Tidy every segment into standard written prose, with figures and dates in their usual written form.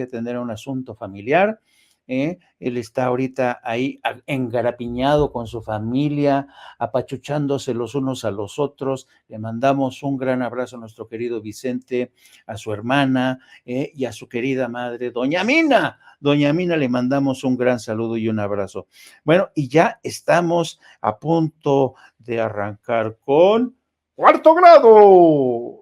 que atender un asunto familiar. Él está ahorita ahí engarapiñado con su familia, apachuchándose los unos a los otros. Le mandamos un gran abrazo a nuestro querido Vicente, a su hermana y a su querida madre, Doña Mina. Doña Mina, le mandamos un gran saludo y un abrazo. Bueno, y ya estamos a punto de arrancar con Cuarto Grado.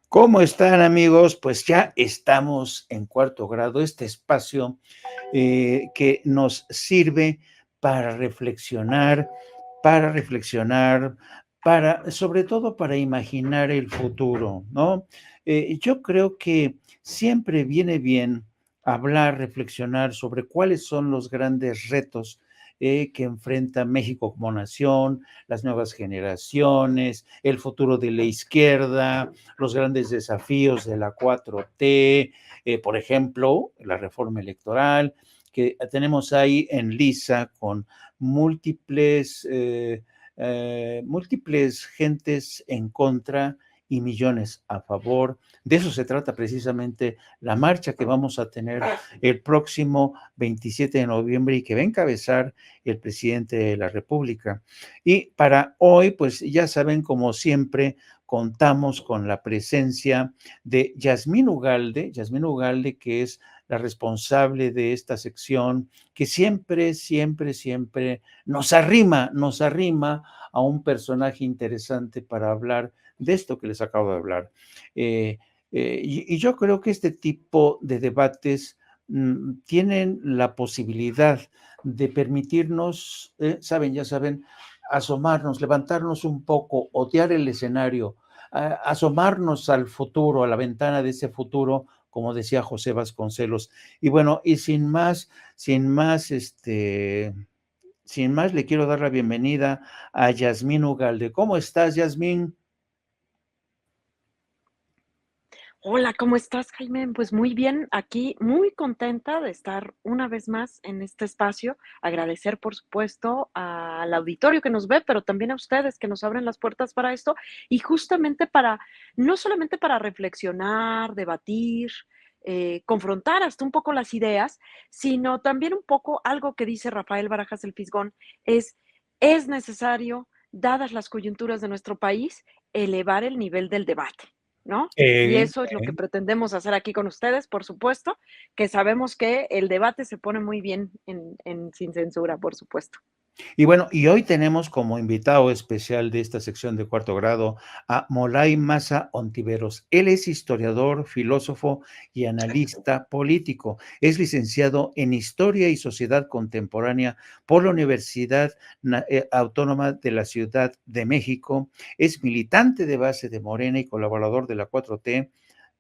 ¿Cómo están, amigos? Pues ya estamos en Cuarto Grado, este espacio que nos sirve para reflexionar, sobre todo para imaginar el futuro, ¿no? Yo creo que siempre viene bien hablar, reflexionar sobre cuáles son los grandes retos que enfrenta México como nación, las nuevas generaciones, el futuro de la izquierda, los grandes desafíos de la 4T, por ejemplo, la reforma electoral, que tenemos ahí en lisa con múltiples gentes en contra y millones a favor. De eso se trata precisamente la marcha que vamos a tener el próximo 27 de noviembre y que va a encabezar el presidente de la República. Y para hoy, pues ya saben, como siempre, contamos con la presencia de Yasmín Ugalde, que es la responsable de esta sección, que siempre nos arrima a un personaje interesante para hablar de esto que les acabo de hablar. Y yo creo que este tipo de debates tienen la posibilidad de permitirnos, ya saben, asomarnos, levantarnos un poco, otear el escenario, asomarnos al futuro, a la ventana de ese futuro, como decía José Vasconcelos. Y bueno, y sin más, le quiero dar la bienvenida a Yasmín Ugalde. ¿Cómo estás, Yasmín? Hola, ¿cómo estás, Jaime? Pues muy bien, aquí muy contenta de estar una vez más en este espacio. Agradecer, por supuesto, al auditorio que nos ve, pero también a ustedes que nos abren las puertas para esto y justamente no solamente para reflexionar, debatir, confrontar hasta un poco las ideas, sino también un poco algo que dice Rafael Barajas el Fisgón, es necesario, dadas las coyunturas de nuestro país, elevar el nivel del debate, ¿no? Y eso es lo que pretendemos hacer aquí con ustedes, por supuesto, que sabemos que el debate se pone muy bien sin censura, por supuesto. Y bueno, y hoy tenemos como invitado especial de esta sección de Cuarto Grado a Molay Maza Ontiveros. Él es historiador, filósofo y analista político. Es licenciado en Historia y Sociedad Contemporánea por la Universidad Autónoma de la Ciudad de México. Es militante de base de Morena y colaborador de la 4T.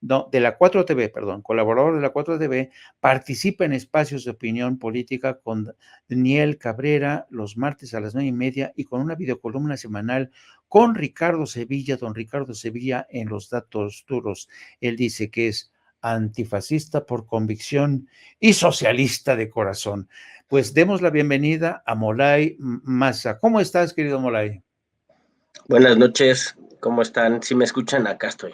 No, de la 4TV, perdón, colaborador de la 4TV, participa en espacios de opinión política con Daniel Cabrera los martes a las 9:30 y con una videocolumna semanal con Ricardo Sevilla, don Ricardo Sevilla en Los Datos Duros. Él dice que es antifascista por convicción y socialista de corazón. Pues demos la bienvenida a Molay Maza. ¿Cómo estás, querido Molay? Buenas noches, ¿cómo están? ¿Sí me escuchan? Acá estoy.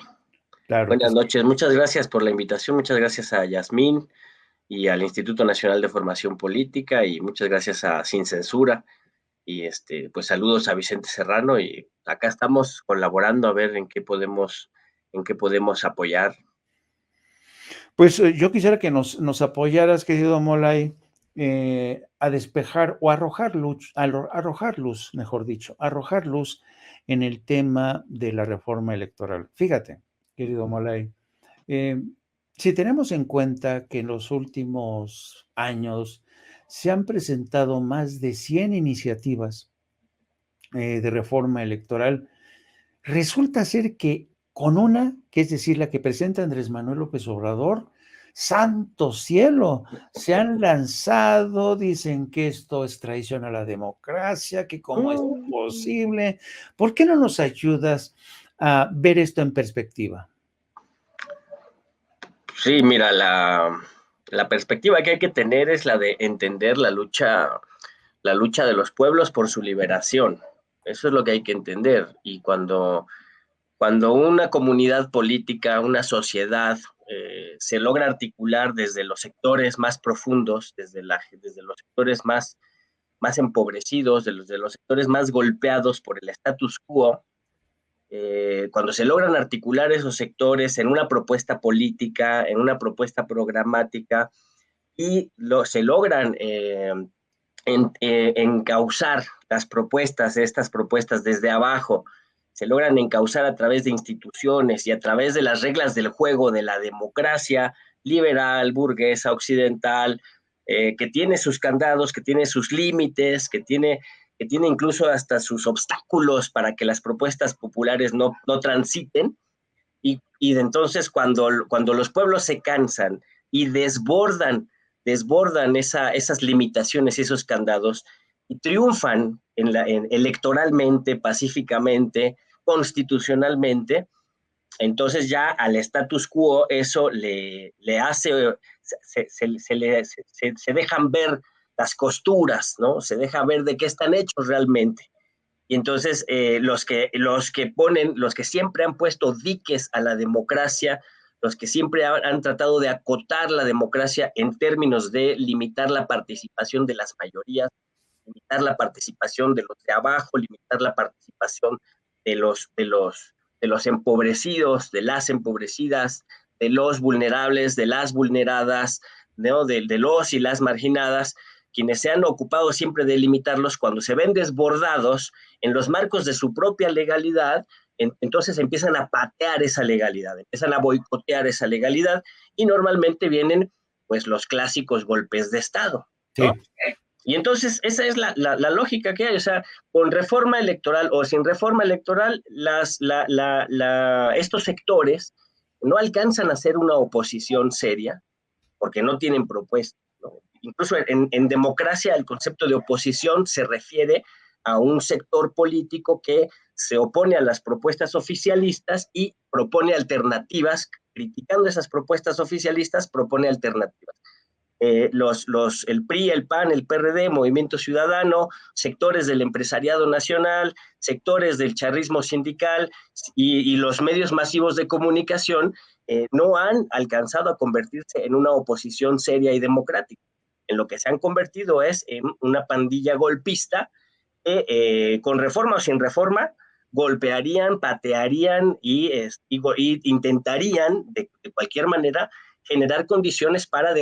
Claro. Buenas noches, muchas gracias por la invitación, muchas gracias a Yasmín y al Instituto Nacional de Formación Política y muchas gracias a Sin Censura y pues saludos a Vicente Serrano y acá estamos colaborando a ver en qué podemos apoyar. Pues yo quisiera que nos apoyaras, querido Molay, a despejar o arrojar luz, mejor dicho, arrojar luz en el tema de la reforma electoral. Fíjate, querido Molay, si tenemos en cuenta que en los últimos años se han presentado más de 100 iniciativas de reforma electoral, resulta ser que con una, que es decir, la que presenta Andrés Manuel López Obrador. ¡Santo cielo! Se han lanzado, dicen que esto es traición a la democracia, que cómo es posible. ¿Por qué no nos ayudas a ver esto en perspectiva? Sí, mira, la perspectiva que hay que tener es la de entender la lucha de los pueblos por su liberación. Eso es lo que hay que entender. Y cuando una comunidad política, una sociedad, se logra articular desde los sectores más profundos, desde los sectores más empobrecidos, de los sectores más golpeados por el status quo, cuando se logran articular esos sectores en una propuesta política, en una propuesta programática, y se logran encauzar estas propuestas desde abajo, se logran encauzar a través de instituciones y a través de las reglas del juego de la democracia liberal, burguesa, occidental, que tiene sus candados, que tiene sus límites, que tiene incluso hasta sus obstáculos para que las propuestas populares no transiten. Y entonces cuando los pueblos se cansan y desbordan esas limitaciones y esos candados y triunfan electoralmente, pacíficamente, constitucionalmente, entonces ya al status quo eso le hace, se dejan ver las costuras, ¿no? Se deja ver de qué están hechos realmente. Y entonces los que siempre han puesto diques a la democracia, los que siempre han tratado de acotar la democracia en términos de limitar la participación de las mayorías, limitar la participación de los de abajo, limitar la participación de los empobrecidos, de las empobrecidas, de los vulnerables, de las vulneradas, ¿no? de los y las marginadas, quienes se han ocupado siempre de limitarlos, cuando se ven desbordados en los marcos de su propia legalidad, entonces empiezan a patear esa legalidad, empiezan a boicotear esa legalidad, y normalmente vienen pues los clásicos golpes de Estado, ¿no? Sí. Y entonces esa es la lógica que hay, o sea, con reforma electoral o sin reforma electoral, estos sectores no alcanzan a ser una oposición seria porque no tienen propuesta, ¿no? Incluso en democracia el concepto de oposición se refiere a un sector político que se opone a las propuestas oficialistas y propone alternativas, criticando esas propuestas oficialistas, propone alternativas. El PRI, el PAN, el PRD, Movimiento Ciudadano, sectores del empresariado nacional, sectores del charrismo sindical y los medios masivos de comunicación no han alcanzado a convertirse en una oposición seria y democrática. En lo que se han convertido es en una pandilla golpista que con reforma o sin reforma golpearían, patearían y intentarían de cualquier manera generar condiciones para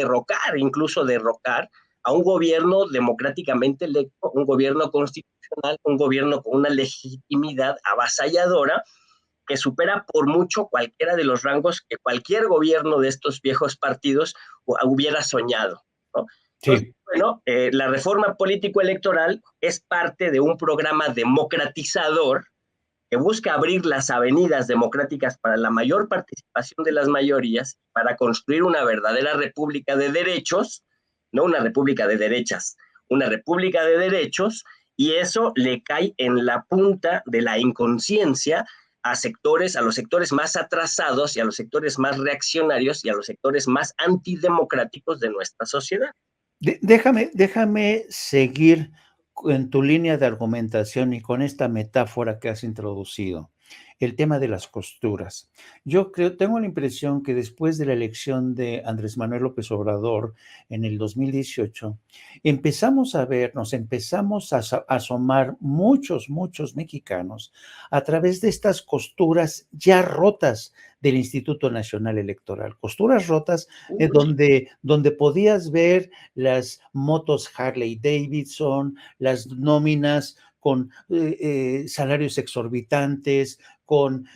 incluso derrocar a un gobierno democráticamente electo, un gobierno constitucional, un gobierno con una legitimidad avasalladora que supera por mucho cualquiera de los rangos que cualquier gobierno de estos viejos partidos hubiera soñado, ¿no? Sí. Entonces, bueno, la reforma político-electoral es parte de un programa democratizador que busca abrir las avenidas democráticas para la mayor participación de las mayorías, para construir una verdadera república de derechos, no una república de derechas, una república de derechos, y eso le cae en la punta de la inconsciencia a los sectores más atrasados y a los sectores más reaccionarios y a los sectores más antidemocráticos de nuestra sociedad. Déjame seguir en tu línea de argumentación y con esta metáfora que has introducido, el tema de las costuras. Yo tengo la impresión que después de la elección de Andrés Manuel López Obrador en el 2018, nos empezamos a asomar muchos mexicanos a través de estas costuras ya rotas del Instituto Nacional Electoral, costuras rotas donde podías ver las motos Harley Davidson, las nóminas con salarios exorbitantes, con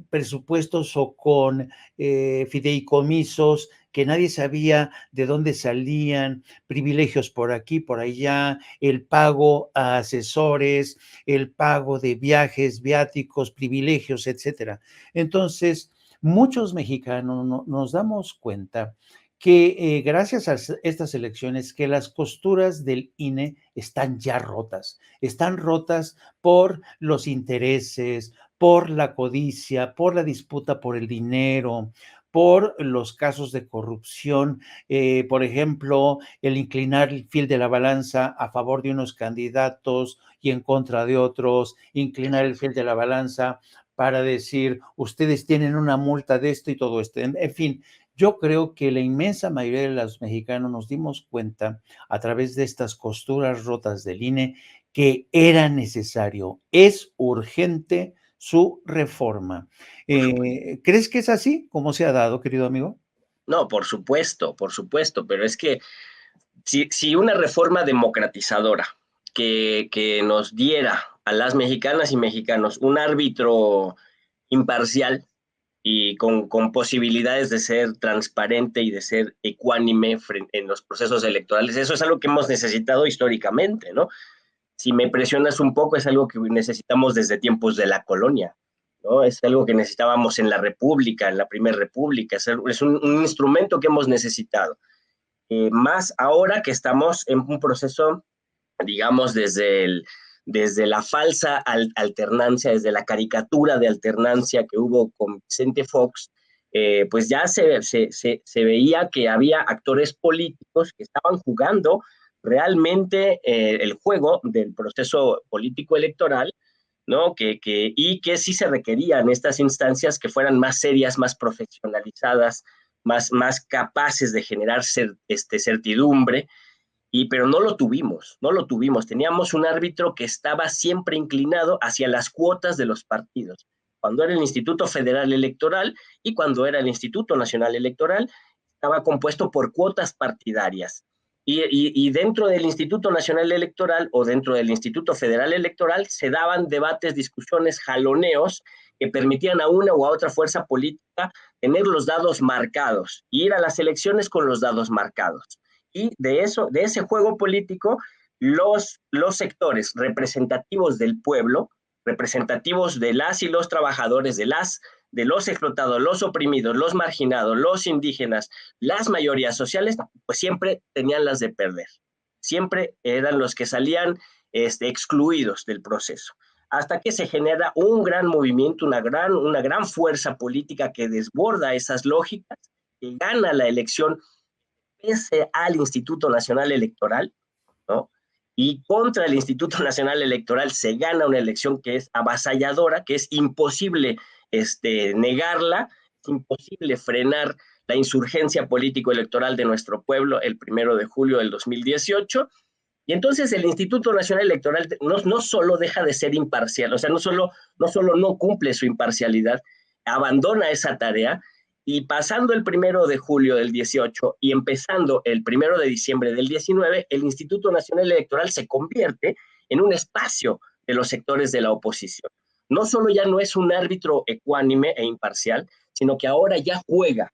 presupuestos o con fideicomisos que nadie sabía de dónde salían, privilegios por aquí, por allá, el pago a asesores, el pago de viajes, viáticos, privilegios, etcétera. Entonces, muchos mexicanos nos damos cuenta que gracias a estas elecciones, que las costuras del INE están ya rotas, están rotas por los intereses, por la codicia, por la disputa por el dinero, por los casos de corrupción, por ejemplo, el inclinar el fil de la balanza a favor de unos candidatos y en contra de otros, inclinar el fil de la balanza para decir, ustedes tienen una multa de esto y todo esto. En fin, yo creo que la inmensa mayoría de los mexicanos nos dimos cuenta a través de estas costuras rotas del INE que era necesario, es urgente su reforma. ¿Crees que es así como se ha dado, querido amigo? No, por supuesto, pero es que si una reforma democratizadora que nos diera a las mexicanas y mexicanos un árbitro imparcial y con posibilidades de ser transparente y de ser ecuánime en los procesos electorales, eso es algo que hemos necesitado históricamente, ¿no? Si me presionas un poco, es algo que necesitamos desde tiempos de la colonia, ¿no? Es algo que necesitábamos en la República, en la Primera República, es un instrumento que hemos necesitado. Más ahora que estamos en un proceso, digamos, desde la falsa alternancia, desde la caricatura de alternancia que hubo con Vicente Fox, pues ya se veía que había actores políticos que estaban jugando realmente el juego del proceso político electoral, ¿no? Y que sí se requerían estas instancias que fueran más serias, más profesionalizadas, más capaces de generar certidumbre, pero no lo tuvimos, no lo tuvimos. Teníamos un árbitro que estaba siempre inclinado hacia las cuotas de los partidos. Cuando era el Instituto Federal Electoral y cuando era el Instituto Nacional Electoral, estaba compuesto por cuotas partidarias. Y dentro del Instituto Nacional Electoral o dentro del Instituto Federal Electoral se daban debates, discusiones, jaloneos que permitían a una u a otra fuerza política tener los dados marcados, ir a las elecciones con los dados marcados. Y de ese juego político, los sectores representativos del pueblo, representativos de las y los trabajadores, de los explotados, los oprimidos, los marginados, los indígenas, las mayorías sociales, pues siempre tenían las de perder. Siempre eran los que salían excluidos del proceso. Hasta que se genera un gran movimiento, una gran fuerza política que desborda esas lógicas, que gana la elección pese al Instituto Nacional Electoral, ¿no? Y contra el Instituto Nacional Electoral se gana una elección que es avasalladora, que es imposible negarla, es imposible frenar la insurgencia político-electoral de nuestro pueblo el 1 de julio del 2018. Y entonces el Instituto Nacional Electoral no solo deja de ser imparcial, o sea, no solo no cumple su imparcialidad, abandona esa tarea, y pasando el 1 de julio del 18 y empezando el 1 de diciembre del 19, el Instituto Nacional Electoral se convierte en un espacio de los sectores de la oposición. No solo ya no es un árbitro ecuánime e imparcial, sino que ahora ya juega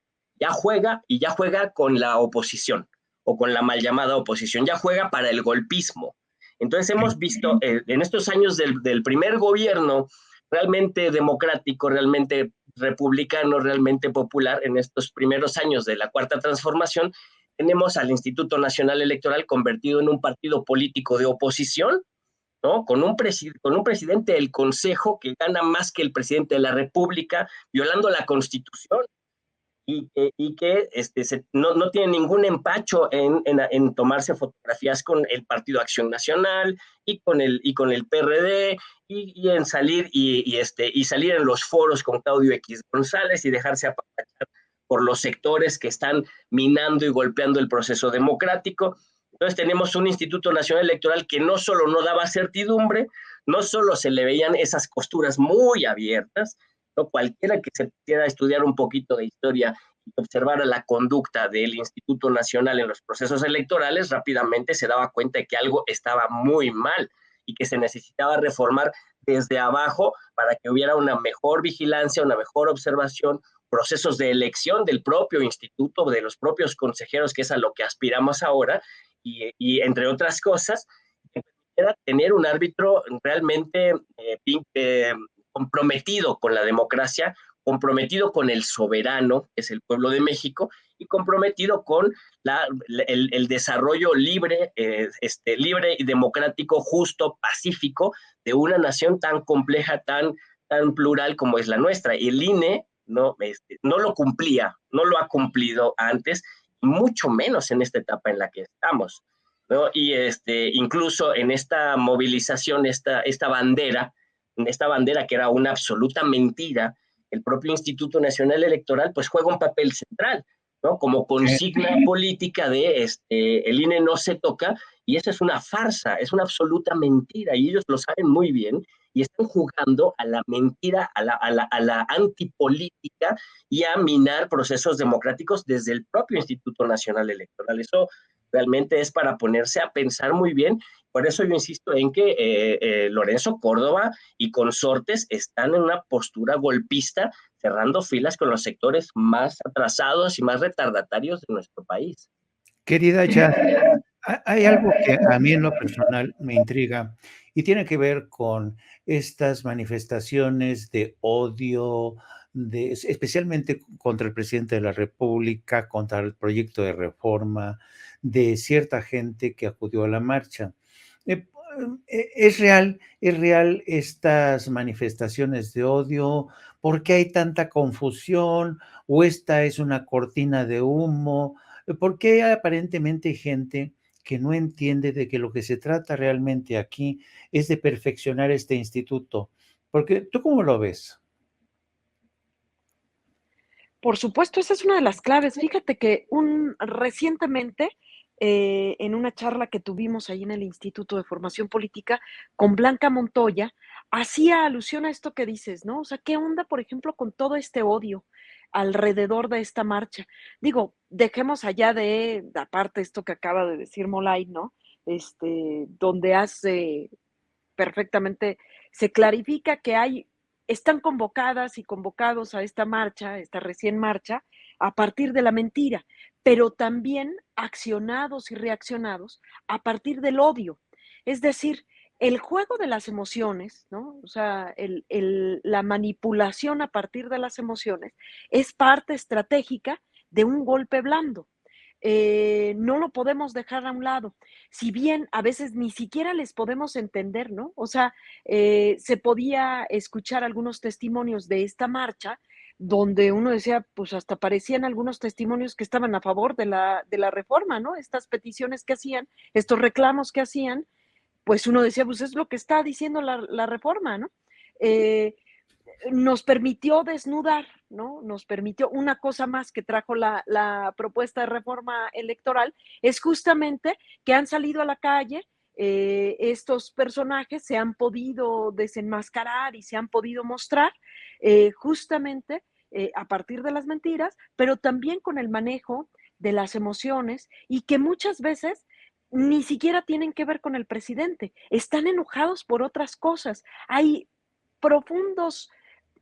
con la oposición o con la mal llamada oposición, ya juega para el golpismo. Entonces hemos visto en estos años del primer gobierno realmente democrático, realmente republicano, realmente popular, en estos primeros años de la Cuarta Transformación, tenemos al Instituto Nacional Electoral convertido en un partido político de oposición, ¿no? Con un presidente del Consejo que gana más que el presidente de la República, violando la Constitución, y que no tiene ningún empacho en tomarse fotografías con el Partido Acción Nacional y con el PRD, y en salir y salir en los foros con Claudio X González y dejarse apapachar por los sectores que están minando y golpeando el proceso democrático. Entonces tenemos un Instituto Nacional Electoral que no solo no daba certidumbre, no solo se le veían esas costuras muy abiertas, ¿no? Cualquiera que se pudiera estudiar un poquito de historia y observara la conducta del Instituto Nacional en los procesos electorales, rápidamente se daba cuenta de que algo estaba muy mal y que se necesitaba reformar desde abajo para que hubiera una mejor vigilancia, una mejor observación, procesos de elección del propio instituto, de los propios consejeros, que es a lo que aspiramos ahora, y entre otras cosas, era tener un árbitro realmente comprometido con la democracia, comprometido con el soberano, que es el pueblo de México, y comprometido con el desarrollo libre, libre y democrático, justo, pacífico, de una nación tan compleja, tan plural como es la nuestra. Y el INE no lo cumplía, no lo ha cumplido antes, mucho menos en esta etapa en la que estamos, ¿no? Y incluso en esta movilización, esta bandera que era una absoluta mentira, el propio Instituto Nacional Electoral pues juega un papel central, ¿no? Como consigna política de el INE no se toca, y esa es una farsa, es una absoluta mentira, y ellos lo saben muy bien, y están jugando a la mentira, a la antipolítica, y a minar procesos democráticos desde el propio Instituto Nacional Electoral. Eso realmente es para ponerse a pensar muy bien. Por eso yo insisto en que Lorenzo Córdoba y consortes están en una postura golpista, cerrando filas con los sectores más atrasados y más retardatarios de nuestro país. Querida Jazz, hay algo que a mí en lo personal me intriga y tiene que ver con estas manifestaciones de odio, especialmente contra el presidente de la República, contra el proyecto de reforma de cierta gente que acudió a la marcha. Eh, es real estas manifestaciones de odio? ¿Por qué hay tanta confusión? ¿O esta es una cortina de humo? ¿Por qué hay aparentemente gente que no entiende de que lo que se trata realmente aquí es de perfeccionar este instituto? Porque, ¿tú cómo lo ves? Por supuesto, esa es una de las claves. Fíjate que recientemente, en una charla que tuvimos ahí en el Instituto de Formación Política con Blanca Montoya, hacía alusión a esto que dices, ¿no? O sea, ¿qué onda, por ejemplo, con todo este odio alrededor de esta marcha? Digo, dejemos allá aparte esto que acaba de decir Molay, ¿no? Donde hace perfectamente, se clarifica que están convocadas y convocados a esta marcha, esta recién marcha, a partir de la mentira, pero también accionados y reaccionados a partir del odio. Es decir, el juego de las emociones, ¿no? O sea, la manipulación a partir de las emociones es parte estratégica de un golpe blando. No lo podemos dejar a un lado. Si bien a veces ni siquiera les podemos entender, ¿no? O sea, se podía escuchar algunos testimonios de esta marcha donde uno decía, pues hasta parecían algunos testimonios que estaban a favor de la reforma, ¿no? Estas peticiones que hacían, estos reclamos que hacían, pues uno decía, pues es lo que está diciendo la reforma, ¿no? Eh, Nos permitió desnudar, ¿no? Nos permitió una cosa más que trajo la propuesta de reforma electoral, es justamente que han salido a la calle, estos personajes se han podido desenmascarar y se han podido mostrar justamente a partir de las mentiras, pero también con el manejo de las emociones y que muchas veces ni siquiera tienen que ver con el presidente, están enojados por otras cosas. Hay profundos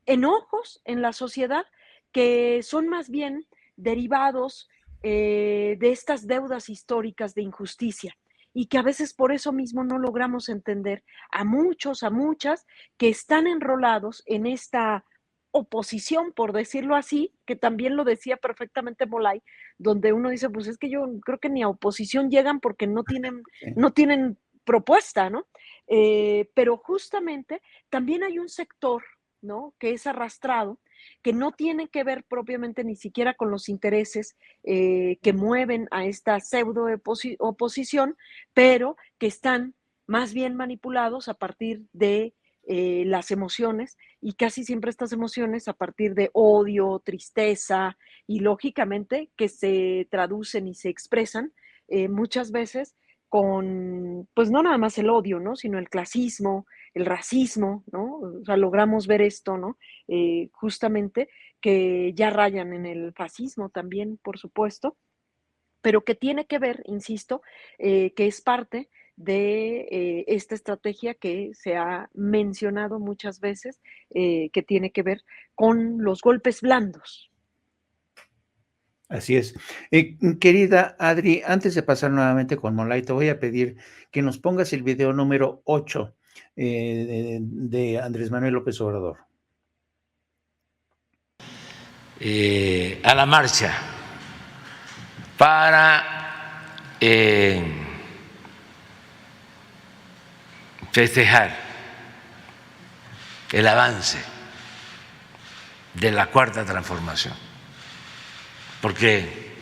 enojos en la sociedad que son más bien derivados de estas deudas históricas de injusticia y que a veces por eso mismo no logramos entender a muchos, a muchas que están enrolados en esta oposición, por decirlo así, que también lo decía perfectamente Molay, donde uno dice, pues es que yo creo que ni a oposición llegan porque Sí. no tienen propuesta, ¿no? Pero justamente también hay un sector, ¿no? Que es arrastrado, que no tiene que ver propiamente ni siquiera con los intereses que mueven a esta pseudo oposición, pero que están más bien manipulados a partir de las emociones y casi siempre estas emociones a partir de odio, tristeza y lógicamente que se traducen y se expresan muchas veces con, pues no nada más el odio, ¿no? Sino el clasismo, el racismo, ¿no? O sea, logramos ver esto, ¿no? Justamente que ya rayan en el fascismo también, por supuesto, pero que tiene que ver, insisto, que es parte de esta estrategia que se ha mencionado muchas veces, que tiene que ver con los golpes blandos. Así es. Querida Adri, antes de pasar nuevamente con Molay, te voy a pedir que nos pongas el video número 8 de Andrés Manuel López Obrador. A la marcha para festejar el avance de la Cuarta Transformación, porque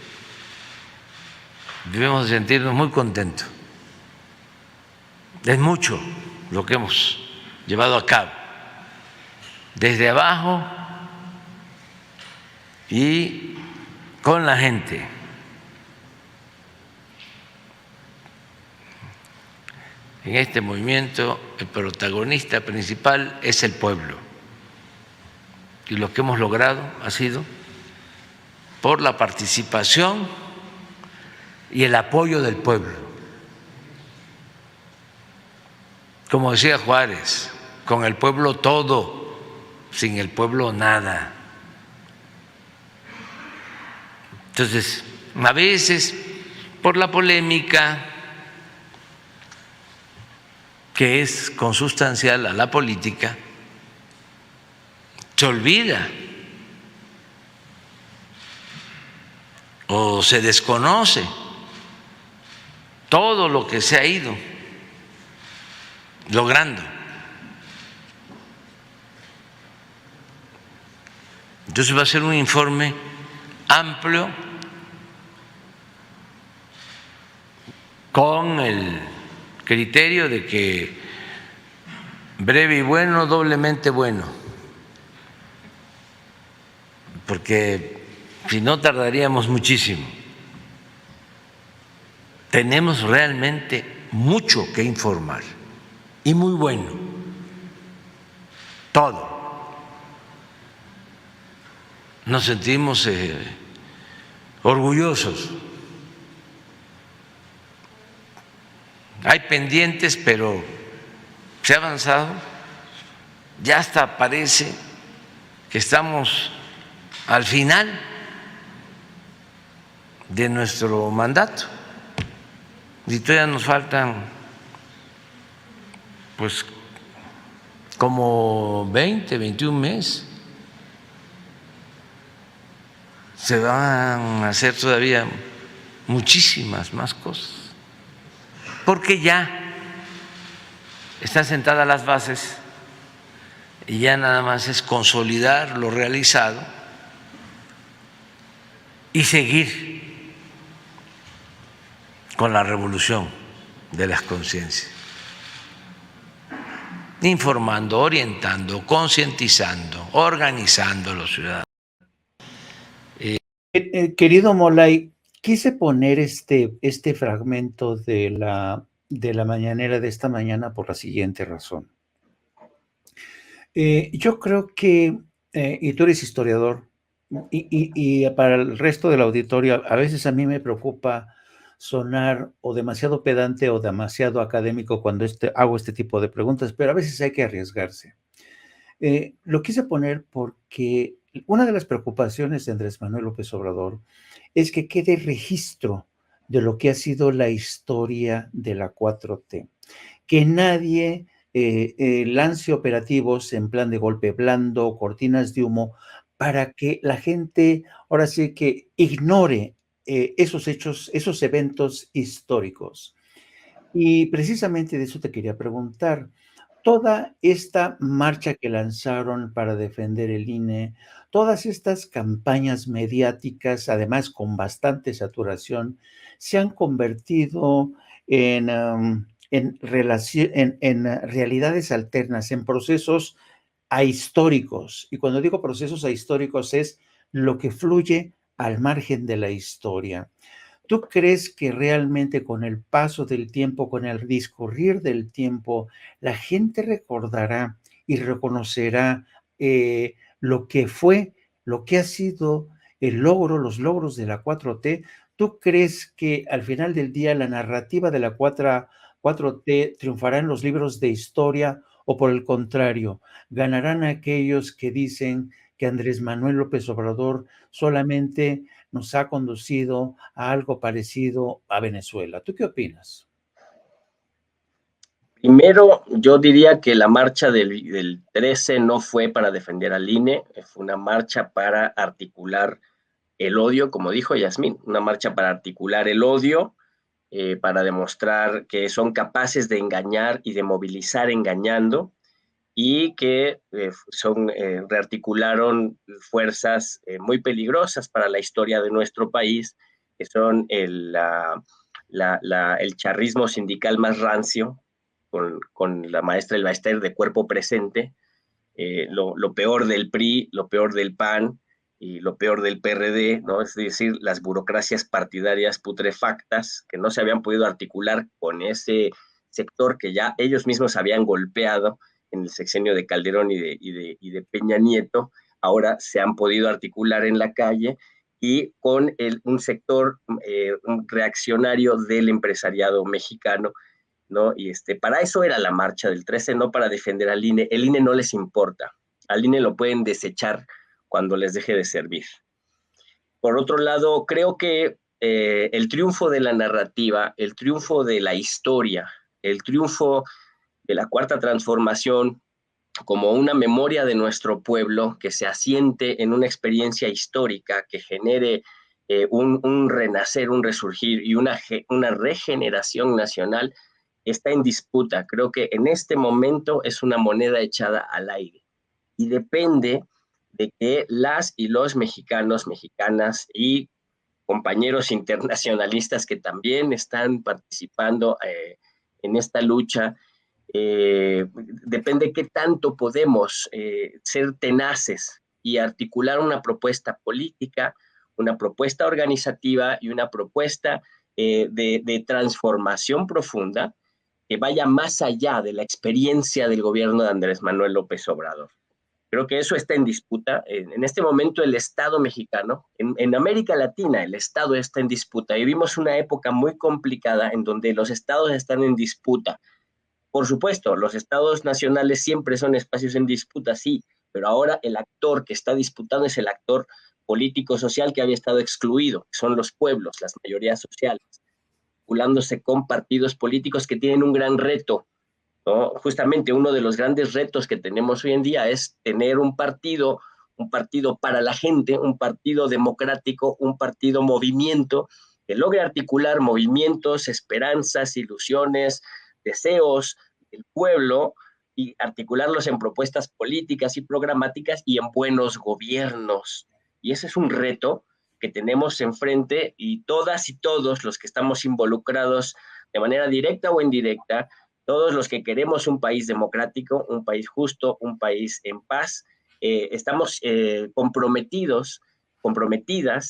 debemos sentirnos muy contentos. Es mucho lo que hemos llevado a cabo desde abajo y con la gente. En este movimiento el protagonista principal es el pueblo, y lo que hemos logrado ha sido por la participación y el apoyo del pueblo. Como decía Juárez, con el pueblo todo, sin el pueblo nada. Entonces, a veces, por la polémica que es consustancial a la política, se olvida o se desconoce todo lo que se ha ido logrando. Entonces va a ser un informe amplio con el criterio de que breve y bueno, doblemente bueno, porque si no tardaríamos muchísimo. Tenemos realmente mucho que informar y muy bueno, todo. Nos sentimos orgullosos. Hay pendientes, pero se ha avanzado. Ya hasta parece que estamos al final de nuestro mandato y todavía nos faltan pues como 20, 21 meses. Se van a hacer todavía muchísimas más cosas, porque ya están sentadas las bases y ya nada más es consolidar lo realizado y seguir con la revolución de las conciencias, informando, orientando, concientizando, organizando a los ciudadanos. Querido Molay, quise poner este fragmento de la mañanera de esta mañana por la siguiente razón. Yo creo que, y tú eres historiador, y para el resto del auditorio, a veces a mí me preocupa sonar o demasiado pedante o demasiado académico cuando hago este tipo de preguntas, pero a veces hay que arriesgarse. Lo quise poner porque una de las preocupaciones de Andrés Manuel López Obrador es que quede registro de lo que ha sido la historia de la 4T, que nadie lance operativos en plan de golpe blando, cortinas de humo, para que la gente ahora sí que ignore esos hechos, esos eventos históricos. Y precisamente de eso te quería preguntar. Toda esta marcha que lanzaron para defender el INE, todas estas campañas mediáticas, además con bastante saturación, se han convertido en realidades alternas, en procesos ahistóricos. Y cuando digo procesos ahistóricos es lo que fluye al margen de la historia. ¿Tú crees que realmente con el paso del tiempo, con el discurrir del tiempo, la gente recordará y reconocerá lo que fue, lo que ha sido el logro, los logros de la 4T? ¿Tú crees que al final del día la narrativa de la 4T triunfará en los libros de historia o por el contrario, ganarán aquellos que dicen que Andrés Manuel López Obrador solamente nos ha conducido a algo parecido a Venezuela? ¿Tú qué opinas? Primero, yo diría que la marcha del 13 no fue para defender al INE, fue una marcha para articular el odio, como dijo Yasmín, una marcha para articular el odio, para demostrar que son capaces de engañar y de movilizar engañando, y que rearticularon fuerzas muy peligrosas para la historia de nuestro país, que son el charrismo sindical más rancio, con la maestra Elba Ester de cuerpo presente, lo peor del PRI, lo peor del PAN y lo peor del PRD, ¿no? Es decir, las burocracias partidarias putrefactas que no se habían podido articular con ese sector que ya ellos mismos habían golpeado en el sexenio de Calderón y de Peña Nieto, ahora se han podido articular en la calle y con un sector un reaccionario del empresariado mexicano, ¿no? Y para eso era la marcha del 13, no para defender al INE. El INE no les importa. Al INE lo pueden desechar cuando les deje de servir. Por otro lado, creo que el triunfo de la narrativa, el triunfo de la historia, el triunfo de la Cuarta Transformación como una memoria de nuestro pueblo que se asiente en una experiencia histórica que genere un renacer, un resurgir y una regeneración nacional, está en disputa. Creo que en este momento es una moneda echada al aire y depende de que las y los mexicanos, mexicanas y compañeros internacionalistas que también están participando en esta lucha, depende qué tanto podemos ser tenaces y articular una propuesta política, una propuesta organizativa y una propuesta de transformación profunda que vaya más allá de la experiencia del gobierno de Andrés Manuel López Obrador. Creo que eso está en disputa. En este momento el Estado mexicano, en América Latina el Estado está en disputa. Vivimos una época muy complicada en donde los estados están en disputa. Por supuesto, los estados nacionales siempre son espacios en disputa, sí, pero ahora el actor que está disputando es el actor político-social que había estado excluido, que son los pueblos, las mayorías sociales, vinculándose con partidos políticos que tienen un gran reto, ¿no? Justamente uno de los grandes retos que tenemos hoy en día es tener un partido para la gente, un partido democrático, un partido movimiento que logre articular movimientos, esperanzas, ilusiones, deseos del pueblo y articularlos en propuestas políticas y programáticas y en buenos gobiernos. Y ese es un reto que tenemos enfrente y todas y todos los que estamos involucrados de manera directa o indirecta, todos los que queremos un país democrático, un país justo, un país en paz, estamos comprometidas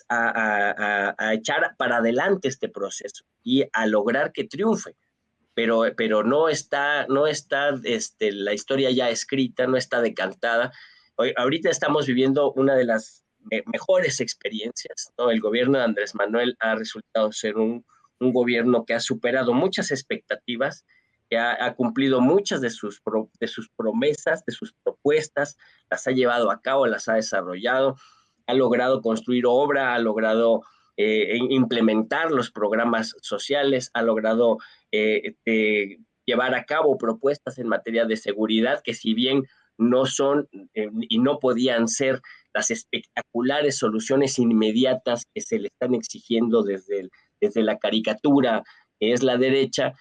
a echar para adelante este proceso y a lograr que triunfe. Pero no está la historia ya escrita, no está decantada. Ahorita estamos viviendo una de las mejores experiencias, ¿no? El gobierno de Andrés Manuel ha resultado ser un gobierno que ha superado muchas expectativas, que ha cumplido muchas de sus promesas, de sus propuestas, las ha llevado a cabo, las ha desarrollado, ha logrado construir obra, ha logrado implementar los programas sociales, ha logrado llevar a cabo propuestas en materia de seguridad que, si bien no son y no podían ser las espectaculares soluciones inmediatas que se le están exigiendo desde la caricatura que es la derecha,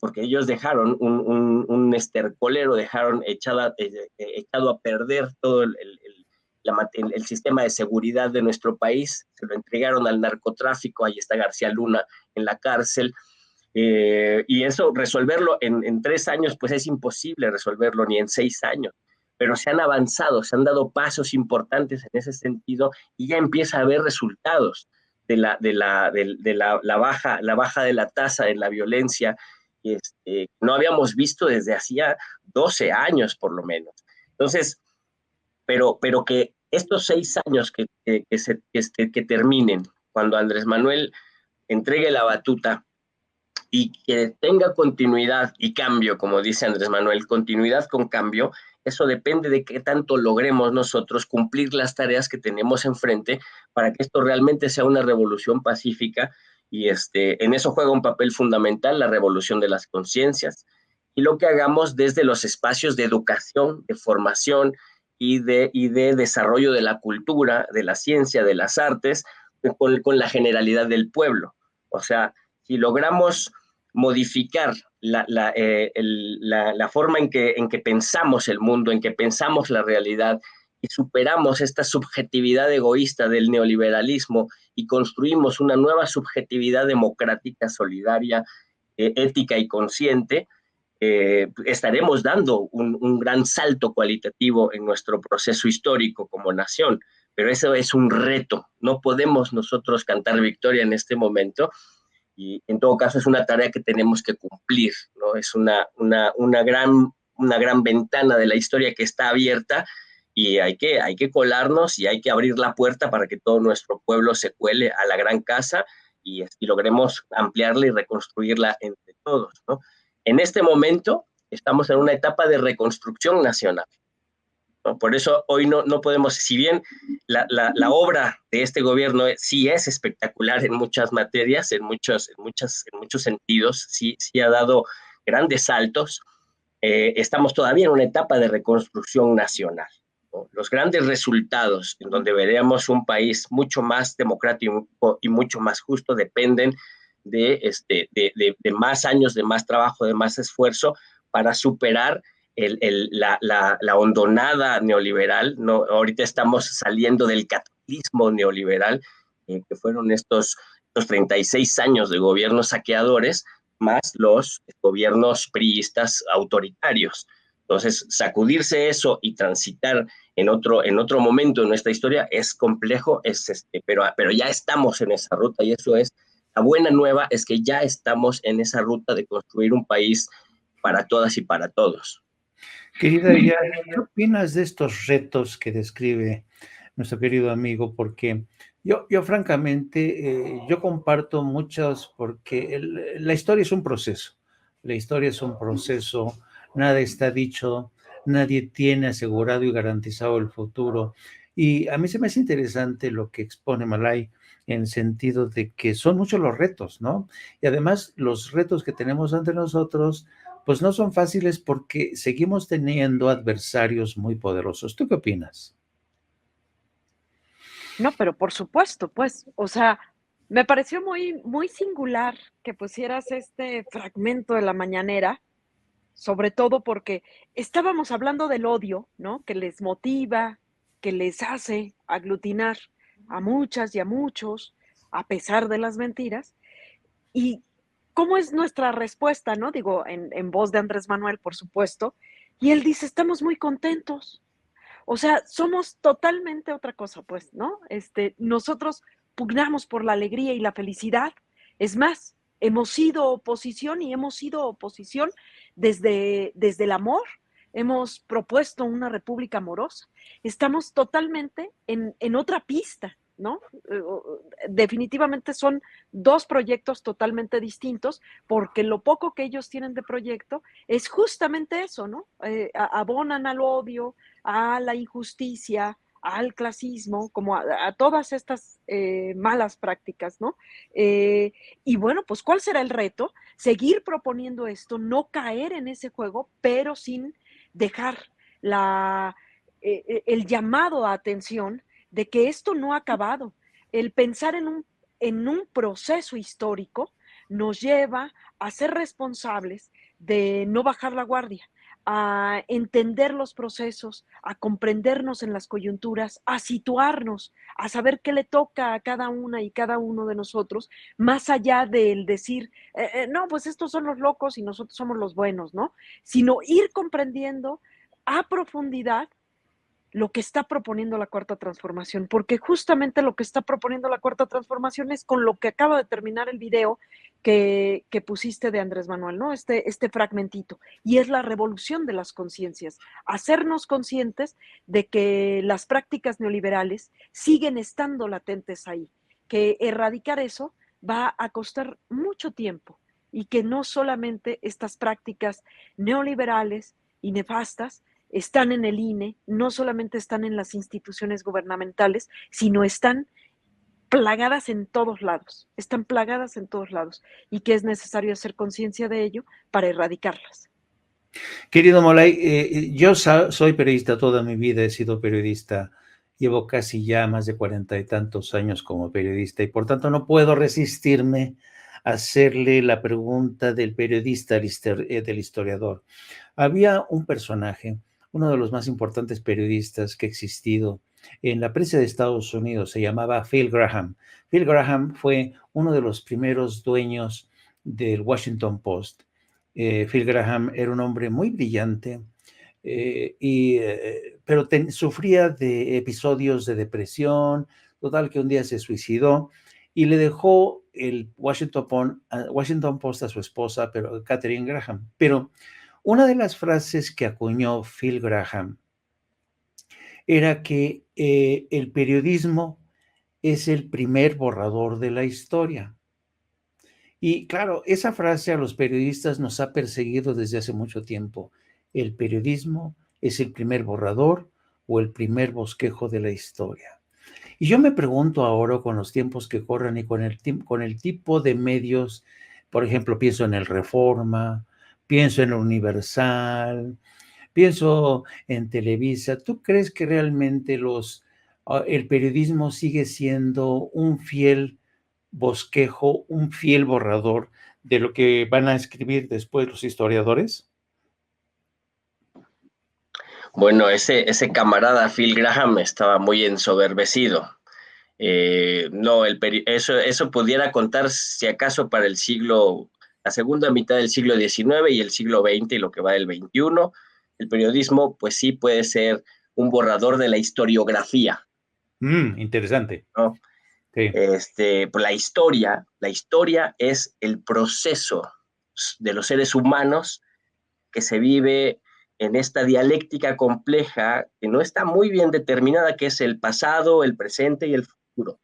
porque ellos dejaron un estercolero, dejaron echado a perder todo el sistema de seguridad de nuestro país, se lo entregaron al narcotráfico, ahí está García Luna en la cárcel, y eso resolverlo en 3 años, pues es imposible resolverlo, ni en 6 años, pero se han avanzado, se han dado pasos importantes en ese sentido y ya empieza a haber resultados de la baja de la tasa de la violencia, no habíamos visto desde hacía 12 años por lo menos. Entonces, pero que estos 6 años que terminen, cuando Andrés Manuel entregue la batuta y que tenga continuidad y cambio, como dice Andrés Manuel, continuidad con cambio, eso depende de qué tanto logremos nosotros cumplir las tareas que tenemos enfrente para que esto realmente sea una revolución pacífica y en eso juega un papel fundamental la revolución de las conciencias y lo que hagamos desde los espacios de educación, de formación y de desarrollo de la cultura, de la ciencia, de las artes, con la generalidad del pueblo. O sea, si logramos modificar la forma en que pensamos el mundo, en que pensamos la realidad, y superamos esta subjetividad egoísta del neoliberalismo y construimos una nueva subjetividad democrática, solidaria, ética y consciente, estaremos dando un gran salto cualitativo en nuestro proceso histórico como nación. Pero eso es un reto. No podemos nosotros cantar victoria en este momento y en todo caso es una tarea que tenemos que cumplir, ¿no? Es una gran ventana de la historia que está abierta y hay que colarnos y hay que abrir la puerta para que todo nuestro pueblo se cuele a la gran casa y logremos ampliarla y reconstruirla entre todos, ¿no? En este momento estamos en una etapa de reconstrucción nacional, ¿no? Por eso hoy no podemos, si bien la obra de este gobierno sí es espectacular en muchas materias, en muchos sentidos, sí ha dado grandes saltos, estamos todavía en una etapa de reconstrucción nacional, ¿no? Los grandes resultados en donde veremos un país mucho más democrático y mucho más justo dependen de más años, de más trabajo, de más esfuerzo para superar la hondonada neoliberal, ¿no? Ahorita estamos saliendo del cataclismo neoliberal, que fueron estos 36 años de gobiernos saqueadores, más los gobiernos priistas autoritarios. Entonces, sacudirse eso y transitar en otro momento de nuestra historia es complejo, pero ya estamos en esa ruta y eso es, la buena nueva es que ya estamos en esa ruta de construir un país para todas y para todos. Querida Aya, ¿qué opinas de estos retos que describe nuestro querido amigo? Porque yo francamente, yo comparto muchos, porque la historia es un proceso, la historia es un proceso, nada está dicho, nadie tiene asegurado y garantizado el futuro. Y a mí se me hace interesante lo que expone Malay en el sentido de que son muchos los retos, ¿no? Y además los retos que tenemos ante nosotros pues no son fáciles porque seguimos teniendo adversarios muy poderosos. ¿Tú qué opinas? No, pero por supuesto, pues, o sea, me pareció muy singular que pusieras este fragmento de la mañanera, sobre todo porque estábamos hablando del odio, ¿no? Que les motiva, que les hace aglutinar a muchas y a muchos, a pesar de las mentiras. ¿Y cómo es nuestra respuesta, no? Digo, en voz de Andrés Manuel, por supuesto. Y él dice, estamos muy contentos. O sea, somos totalmente otra cosa, pues, ¿no? Nosotros pugnamos por la alegría y la felicidad. Es más, hemos sido oposición y hemos sido oposición desde el amor. Hemos propuesto una república amorosa. Estamos totalmente en otra pista, ¿no? Definitivamente son dos proyectos totalmente distintos porque lo poco que ellos tienen de proyecto es justamente eso, ¿no? Abonan al odio, a la injusticia, al clasismo, como a todas estas malas prácticas, ¿no? Y bueno, pues ¿cuál será el reto? Seguir proponiendo esto, no caer en ese juego, pero sin dejar el llamado a atención de que esto no ha acabado. El pensar en un proceso histórico nos lleva a ser responsables de no bajar la guardia, a entender los procesos, a comprendernos en las coyunturas, a situarnos, a saber qué le toca a cada una y cada uno de nosotros, más allá del decir, no, pues estos son los locos y nosotros somos los buenos, ¿no? Sino ir comprendiendo a profundidad lo que está proponiendo la Cuarta Transformación, porque justamente lo que está proponiendo la Cuarta Transformación es con lo que acaba de terminar el video que pusiste de Andrés Manuel, ¿no? Este fragmentito, y es la revolución de las conciencias, hacernos conscientes de que las prácticas neoliberales siguen estando latentes ahí, que erradicar eso va a costar mucho tiempo y que no solamente estas prácticas neoliberales y nefastas están en el INE, no solamente están en las instituciones gubernamentales, sino están plagadas en todos lados, están plagadas en todos lados y que es necesario hacer conciencia de ello para erradicarlas. Querido Molay, yo soy periodista toda mi vida, he sido periodista, llevo casi ya más de 40 y tantos años como periodista y por tanto no puedo resistirme a hacerle la pregunta del periodista, del historiador. Había un personaje, uno de los más importantes periodistas que ha existido en la prensa de Estados Unidos, se llamaba Phil Graham. Phil Graham fue uno de los primeros dueños del Washington Post. Phil Graham era un hombre muy brillante, pero sufría de episodios de depresión, total que un día se suicidó y le dejó el Washington Post a su esposa, Katharine Graham. Pero una de las frases que acuñó Phil Graham era que el periodismo es el primer borrador de la historia. Y claro, esa frase a los periodistas nos ha perseguido desde hace mucho tiempo. El periodismo es el primer borrador o el primer bosquejo de la historia. Y yo me pregunto ahora con los tiempos que corren y con el tipo de medios, por ejemplo, pienso en el Reforma, pienso en el Universal, pienso en Televisa. ¿Tú crees que realmente el periodismo sigue siendo un fiel bosquejo, un fiel borrador de lo que van a escribir después los historiadores? Bueno, ese camarada Phil Graham estaba muy ensoberbecido. No, eso pudiera contar si acaso para la segunda mitad del siglo XIX y el siglo XX y lo que va del XXI. El periodismo, pues sí puede ser un borrador de la historiografía. Interesante. ¿No? Sí. Pues la historia es el proceso de los seres humanos que se vive en esta dialéctica compleja que no está muy bien determinada, que es el pasado, el presente y el futuro.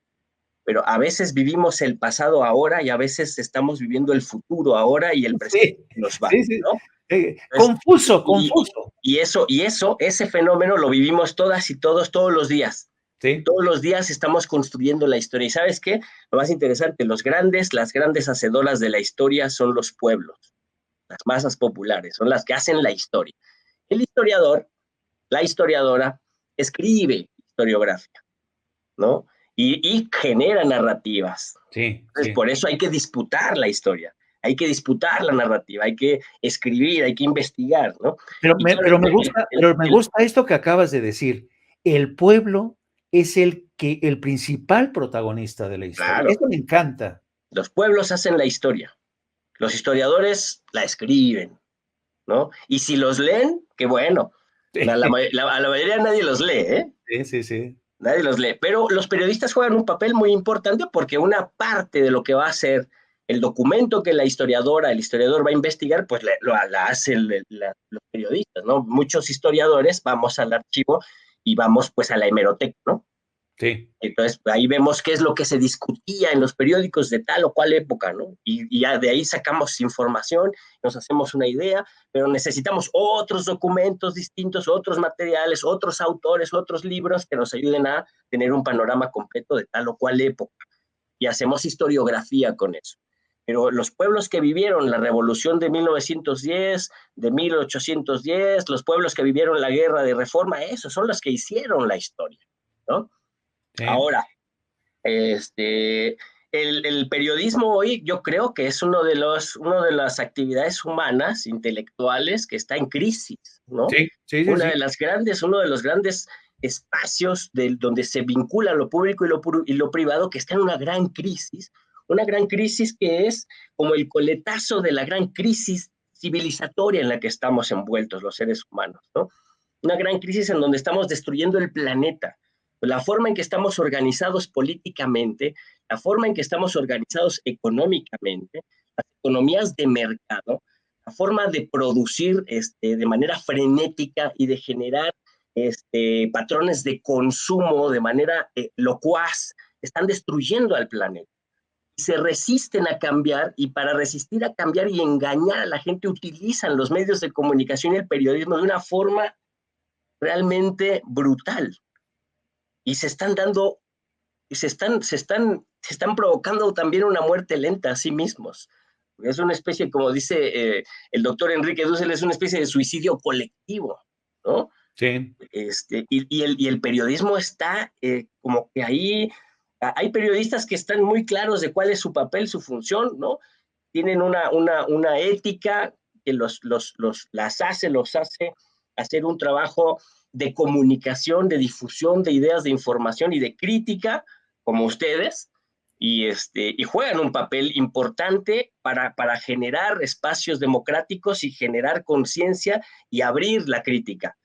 Pero a veces vivimos el pasado ahora y a veces estamos viviendo el futuro ahora y el presente nos va, sí. ¿no? Confuso. Ese fenómeno lo vivimos todas y todos los días. Sí. Todos los días estamos construyendo la historia. ¿Y sabes qué? Lo más interesante, las grandes hacedoras de la historia son los pueblos, las masas populares, son las que hacen la historia. El historiador, la historiadora, escribe historiografía, ¿no? Y genera narrativas. Sí. Entonces, por eso hay que disputar la historia, hay que disputar la narrativa, hay que escribir, hay que investigar, ¿no? Pero me gusta esto que acabas de decir. El pueblo es el principal protagonista de la historia. Claro, Esto me encanta. los pueblos hacen la historia, los historiadores la escriben, ¿no? Y si los leen, qué bueno. Sí. A la mayoría nadie los lee, ¿eh? Sí. Nadie los lee. Pero los periodistas juegan un papel muy importante porque una parte de lo que va a ser el documento que el historiador va a investigar, pues la hacen los periodistas, ¿no? Muchos historiadores vamos al archivo y vamos pues a la hemeroteca, ¿no? Sí. Entonces, ahí vemos qué es lo que se discutía en los periódicos de tal o cual época, ¿no? Y ya de ahí sacamos información, nos hacemos una idea, pero necesitamos otros documentos distintos, otros materiales, otros autores, otros libros que nos ayuden a tener un panorama completo de tal o cual época. Y hacemos historiografía con eso. Pero los pueblos que vivieron la revolución de 1910, de 1810, los pueblos que vivieron la guerra de reforma, esos son los que hicieron la historia, ¿no? Sí. Ahora, el periodismo hoy yo creo que es una de las actividades humanas, intelectuales, que está en crisis, ¿no? Sí. Uno de los grandes espacios donde se vincula lo público y lo privado, que está en una gran crisis que es como el coletazo de la gran crisis civilizatoria en la que estamos envueltos los seres humanos, ¿no? Una gran crisis en donde estamos destruyendo el planeta. La forma en que estamos organizados políticamente, la forma en que estamos organizados económicamente, las economías de mercado, la forma de producir de manera frenética y de generar patrones de consumo de manera locuaz, están destruyendo al planeta. se resisten a cambiar, y para resistir a cambiar y engañar a la gente utilizan los medios de comunicación y el periodismo de una forma realmente brutal. Y se están dando, se están provocando también una muerte lenta a sí mismos. Es una especie, como dice el doctor Enrique Dussel, es una especie de suicidio colectivo, ¿no? Sí. Y el periodismo está como que ahí, hay periodistas que están muy claros de cuál es su papel, su función, ¿no? Tienen una ética que los hace hacer un trabajo de comunicación, de difusión de ideas, de información y de crítica, como ustedes, y juegan un papel importante para generar espacios democráticos y generar conciencia y abrir la crítica.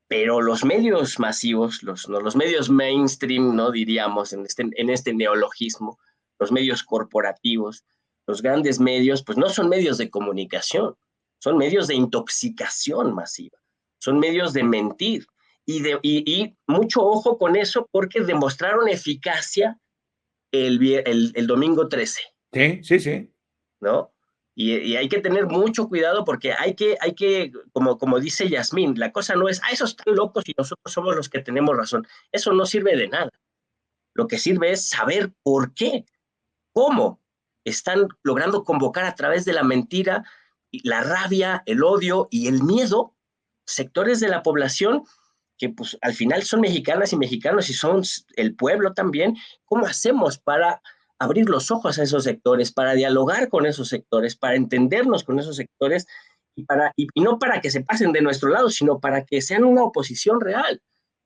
Pero los medios masivos, los medios mainstream, ¿no? Diríamos en este neologismo, los medios corporativos, los grandes medios, pues no son medios de comunicación, son medios de intoxicación masiva, son medios de mentir. Y mucho ojo con eso, porque demostraron eficacia el domingo 13, Sí. ¿no? Y hay que tener mucho cuidado, porque hay que como dice Yasmín, la cosa no es, esos están locos y nosotros somos los que tenemos razón. Eso no sirve de nada. Lo que sirve es saber por qué, cómo están logrando convocar a través de la mentira, la rabia, el odio y el miedo sectores de la población que pues al final son mexicanas y mexicanos y son el pueblo también. ¿Cómo hacemos para abrir los ojos a esos sectores, para dialogar con esos sectores, para entendernos con esos sectores, y no para que se pasen de nuestro lado, sino para que sean una oposición real,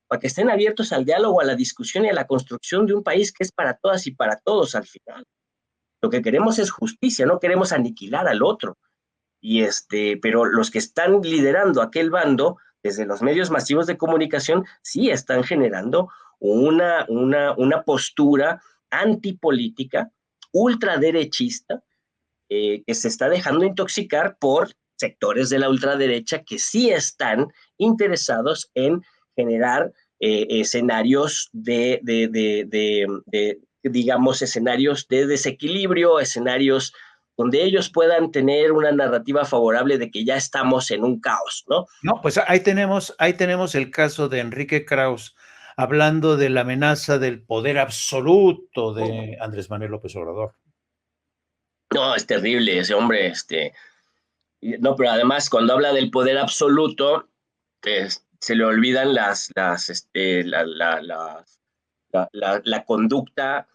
para que estén abiertos al diálogo, a la discusión y a la construcción de un país que es para todas y para todos al final? Lo que queremos es justicia, no queremos aniquilar al otro. Pero los que están liderando aquel bando, desde los medios masivos de comunicación, sí están generando una postura antipolítica, ultraderechista, que se está dejando intoxicar por sectores de la ultraderecha que sí están interesados en generar escenarios digamos, escenarios de desequilibrio, escenarios donde ellos puedan tener una narrativa favorable de que ya estamos en un caos, ¿no? No, pues ahí tenemos el caso de Enrique Krauss hablando de la amenaza del poder absoluto de Andrés Manuel López Obrador. No, es terrible ese hombre, no, pero además cuando habla del poder absoluto, se le olvidan la conducta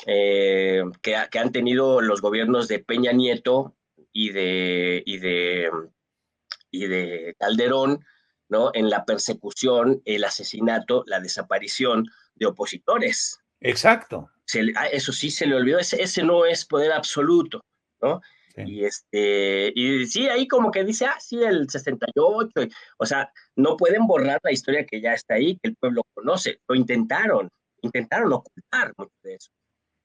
que han tenido los gobiernos de Peña Nieto y de Calderón, ¿no? En la persecución, el asesinato, la desaparición de opositores. Exacto. Eso sí se le olvidó, ese no es poder absoluto, ¿no? Sí. Y sí, ahí como que dice, sí, el 68, o sea, no pueden borrar la historia que ya está ahí, que el pueblo conoce. Lo intentaron ocultar mucho de eso,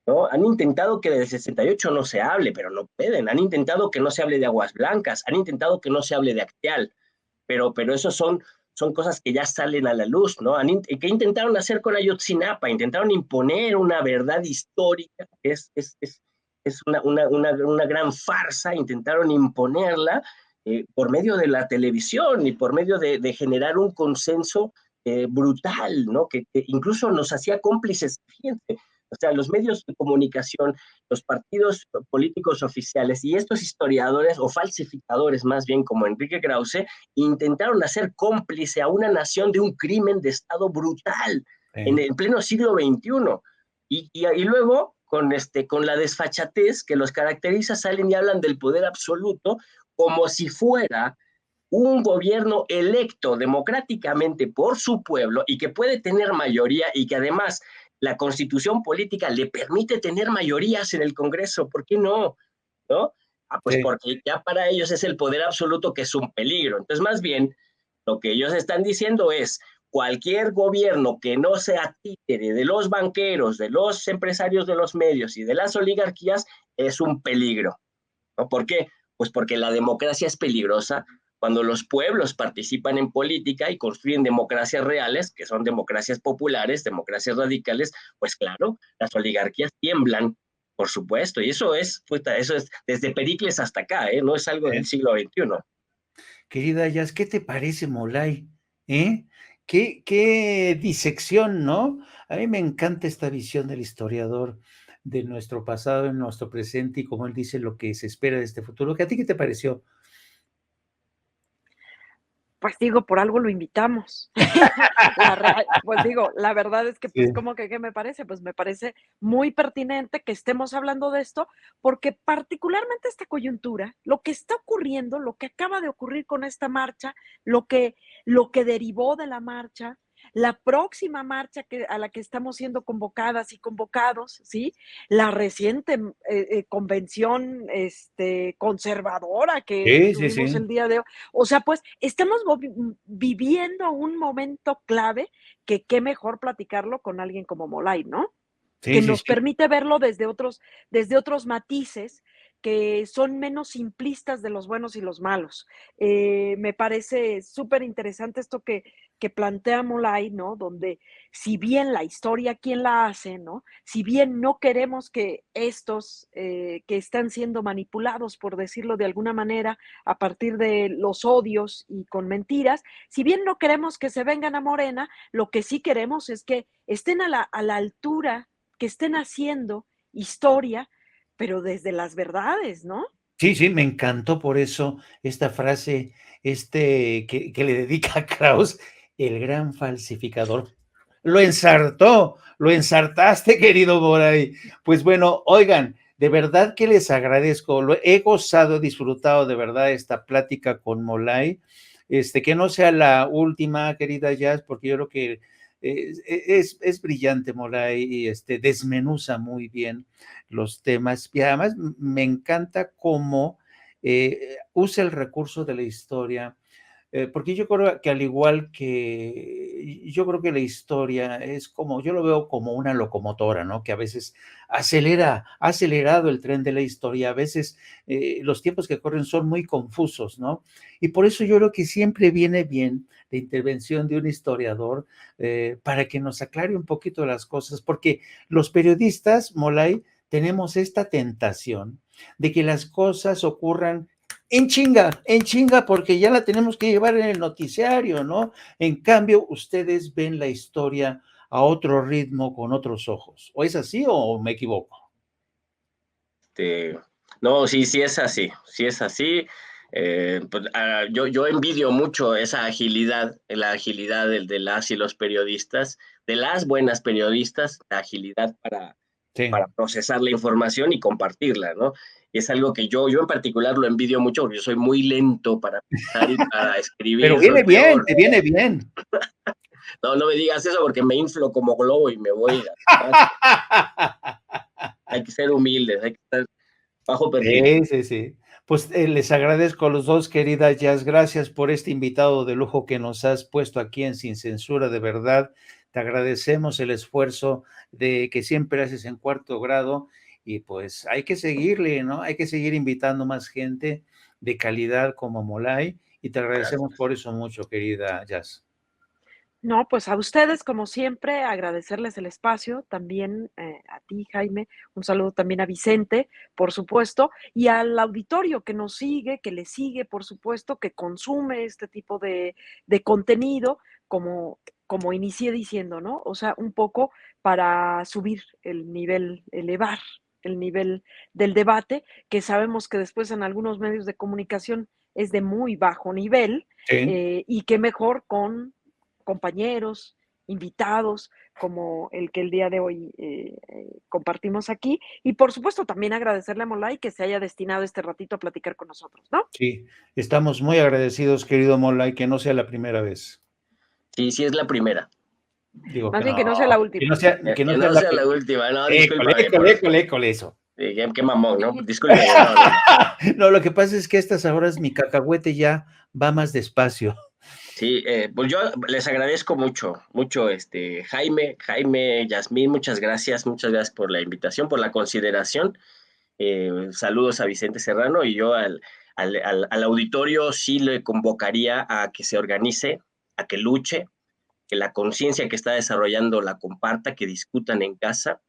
¿no? Han intentado que del 68 no se hable, pero no pueden. Han intentado que no se hable de Aguas Blancas, han intentado que no se hable de Acteal, pero eso son cosas que ya salen a la luz, ¿no? ¿Qué intentaron hacer con Ayotzinapa? Intentaron imponer una verdad histórica, que es una gran farsa. Intentaron imponerla por medio de la televisión y por medio de generar un consenso brutal, ¿no? Que incluso nos hacía cómplices. Fíjense, o sea, los medios de comunicación, los partidos políticos oficiales y estos historiadores o falsificadores, más bien como Enrique Krause, intentaron hacer cómplice a una nación de un crimen de Estado brutal en el pleno siglo XXI. Y luego, con la desfachatez que los caracteriza, salen y hablan del poder absoluto como si fuera un gobierno electo democráticamente por su pueblo y que puede tener mayoría, y que además la constitución política le permite tener mayorías en el Congreso. ¿Por qué no? ¿No? Pues sí, porque ya para ellos es el poder absoluto, que es un peligro. Entonces, más bien, lo que ellos están diciendo es: cualquier gobierno que no sea títere de los banqueros, de los empresarios de los medios y de las oligarquías es un peligro, ¿no? ¿Por qué? Pues porque la democracia es peligrosa cuando los pueblos participan en política y construyen democracias reales, que son democracias populares, democracias radicales. Pues claro, las oligarquías tiemblan, Por supuesto, y eso es desde Pericles hasta acá, no es algo del siglo XXI. Querida Jazz, ¿qué te parece Molay? ¿Qué disección, ¿no? A mí me encanta esta visión del historiador de nuestro pasado, en nuestro presente y como él dice, lo que se espera de este futuro. ¿A ti qué te pareció? Pues digo, por algo lo invitamos. Pues digo, la verdad es que, pues, Sí. ¿cómo que qué me parece? Pues me parece muy pertinente que estemos hablando de esto, porque particularmente esta coyuntura, lo que está ocurriendo, lo que acaba de ocurrir con esta marcha, lo que derivó de la marcha, la próxima marcha a la que estamos siendo convocadas y convocados, ¿sí? La reciente convención conservadora que Sí, sí, tuvimos sí. el día de hoy. O sea, pues estamos viviendo un momento clave que qué mejor platicarlo con alguien como Molay, ¿no? Sí, Que sí, nos sí. permite verlo desde otros matices que son menos simplistas de los buenos y los malos. Me parece súper interesante esto que plantea Molay, ¿no? Donde si bien la historia, ¿quién la hace, no? Si bien no queremos que estos que están siendo manipulados, por decirlo de alguna manera, a partir de los odios y con mentiras, si bien no queremos que se vengan a Morena, lo que sí queremos es que estén a la altura, que estén haciendo historia, pero desde las verdades, ¿no? Sí, sí, me encantó por eso esta frase, que le dedica a Kraus, el gran falsificador. Lo ensartaste, querido Moray. Pues bueno, oigan, de verdad que les agradezco, lo he gozado, he disfrutado de verdad esta plática con Molay, que no sea la última, querida Jazz, porque yo creo que es brillante Molay y desmenuza muy bien los temas y además me encanta cómo usa el recurso de la historia, porque yo creo que al igual que yo creo que la historia es como, yo lo veo como una locomotora, ¿no? Que a veces ha acelerado el tren de la historia, a veces los tiempos que corren son muy confusos, ¿no? Y por eso yo creo que siempre viene bien la intervención de un historiador para que nos aclare un poquito las cosas, porque los periodistas, Molay, tenemos esta tentación de que las cosas ocurran en chinga, porque ya la tenemos que llevar en el noticiario, ¿no? En cambio, ustedes ven la historia a otro ritmo, con otros ojos. ¿O es así o me equivoco? No, sí, sí es así, sí es así. Pues, yo envidio mucho esa agilidad, la agilidad de las y los periodistas, de las buenas periodistas, la agilidad Sí. para procesar la información y compartirla, ¿no? Y es algo que yo en particular lo envidio mucho porque yo soy muy lento para pensar y para Pero escribir, soy viene bien, peor. te viene bien. No, no me digas eso porque me inflo como globo y me voy. Hay que ser humildes, hay que estar bajo perfil. Sí, sí, sí. Pues les agradezco a los dos, querida Jazz. Gracias por este invitado de lujo que nos has puesto aquí en Sin Censura, de verdad. Te agradecemos el esfuerzo de que siempre haces en Cuarto Grado y pues hay que seguirle, ¿no? Hay que seguir invitando más gente de calidad como Molay y te agradecemos Gracias. por eso mucho, querida Jazz. No, pues a ustedes, como siempre, agradecerles el espacio, también a ti, Jaime, un saludo también a Vicente, por supuesto, y al auditorio que nos sigue, que le sigue, por supuesto, que consume este tipo de contenido, como inicié diciendo, ¿no? O sea, un poco para subir el nivel, elevar el nivel del debate, que sabemos que después en algunos medios de comunicación es de muy bajo nivel, Sí. y qué mejor con compañeros, invitados, como el que el día de hoy compartimos aquí. Y por supuesto, también agradecerle a Molay que se haya destinado este ratito a platicar con nosotros, ¿no? Sí, estamos muy agradecidos, querido Molay, que no sea la primera vez. Sí, sí es la primera. Digo Más que bien no, que no sea la que última. no sea, que no Que sea no la sea la primera. última, no, École, discúlpame, école, école, école, eso. qué mamón, ¿no? Discúlpeme, no, no, no. No, lo que pasa es que a estas horas mi cacahuete ya va más despacio. Sí, pues yo les agradezco mucho, mucho, Jaime, Yasmín, muchas gracias por la invitación, por la consideración. Saludos a Vicente Serrano y yo al auditorio sí le convocaría a que se organice, a que luche, que la conciencia que está desarrollando la comparta, que discutan en casa,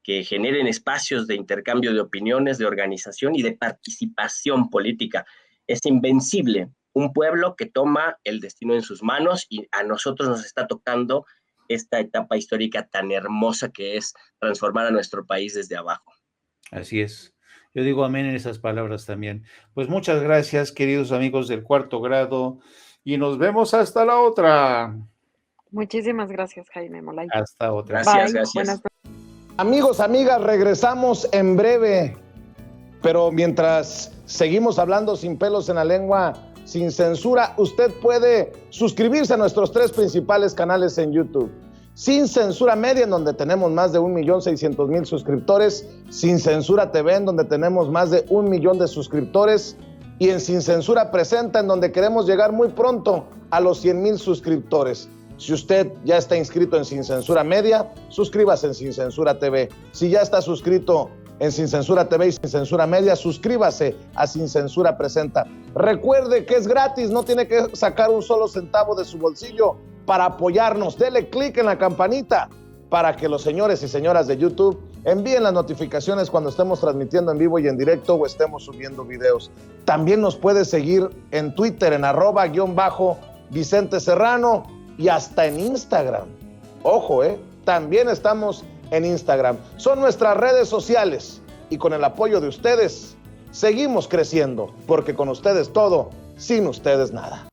que generen espacios de intercambio de opiniones, de organización y de participación política. Es invencible un pueblo que toma el destino en sus manos, y a nosotros nos está tocando esta etapa histórica tan hermosa que es transformar a nuestro país desde abajo. Así es. Yo digo amén en esas palabras también. Pues muchas gracias, queridos amigos del cuarto grado, y nos vemos hasta la otra. Muchísimas gracias, Jaime Molay. Hasta otra. Gracias, Bye. gracias. Buenas noches. Amigos, amigas, regresamos en breve, pero mientras seguimos hablando sin pelos en la lengua, sin censura, usted puede suscribirse a nuestros 3 principales canales en YouTube. Sin Censura Media, en donde tenemos más de 1.600.000 suscriptores, Sin Censura TV, en donde tenemos más de 1 millón de suscriptores, y en Sin Censura Presenta, en donde queremos llegar muy pronto a los 100,000 suscriptores. Si usted ya está inscrito en Sin Censura Media, suscríbase en Sin Censura TV. Si ya está suscrito en Sin Censura TV y Sin Censura Media, suscríbase a Sin Censura Presenta. Recuerde que es gratis, no tiene que sacar un solo centavo de su bolsillo para apoyarnos. Dele clic en la campanita para que los señores y señoras de YouTube envíen las notificaciones cuando estemos transmitiendo en vivo y en directo o estemos subiendo videos. También nos puede seguir en Twitter en @Vicente Serrano y hasta en Instagram. Ojo, también estamos en Instagram. Son nuestras redes sociales y con el apoyo de ustedes seguimos creciendo, porque con ustedes todo, sin ustedes nada.